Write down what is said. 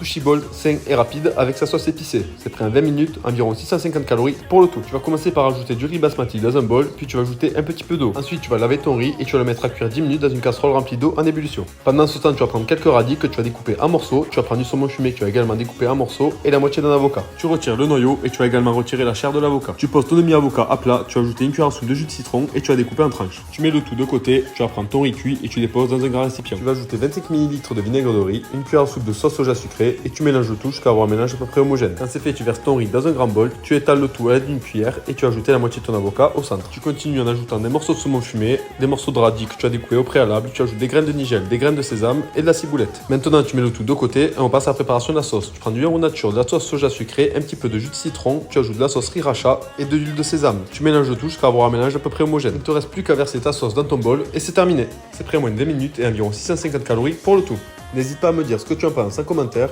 sushi bowl sain et rapide avec sa sauce épicée. C'est prêt en 20 minutes, environ 650 calories pour le tout. Tu vas commencer par ajouter du riz basmati dans un bol, puis tu vas ajouter un petit peu d'eau. Ensuite, tu vas laver ton riz et tu vas le mettre à cuire 10 minutes dans une casserole remplie d'eau en ébullition. Pendant ce temps, tu vas prendre quelques radis que tu vas découper en morceaux. Tu vas prendre du saumon fumé que tu vas également découper en morceaux et la moitié d'un avocat. Tu retires le noyau et tu vas également retirer la chair de l'avocat. Tu poses ton demi-avocat à plat, tu vas ajouter une cuillère à soupe de jus de citron et tu vas découper en tranches. Tu mets le tout de côté, tu vas prendre ton riz cuit et tu déposes dans un grand récipient. Tu vas ajouter 25 ml de vinaigre de riz, une cuillère à soupe de sauce soja sucrée et tu mélanges le tout jusqu'à avoir un mélange à peu près homogène. Quand c'est fait, tu verses ton riz dans un grand bol, tu étales le tout à l'aide d'une cuillère et tu vas ajouter la moitié de ton avocat au centre. Tu continues en ajoutant des morceaux de saumon fumé, des morceaux de radis que tu as découpés au préalable, tu ajoutes des graines de nigel, des graines de sésame et de la ciboulette. Maintenant, tu mets le tout de côté et on passe à la préparation de la sauce. Tu prends du yaourt nature, de la sauce soja sucrée, un petit peu de jus de citron, tu ajoutes de la sauce sriracha et de l'huile de sésame. Tu mélanges le tout jusqu'à avoir un mélange à peu près homogène. Il ne te reste plus qu'à verser ta sauce dans ton bol et c'est terminé. C'est prêt en moins de 20 minutes et environ 650 calories pour le tout. N'hésite pas à me dire ce que tu en penses en commentaire.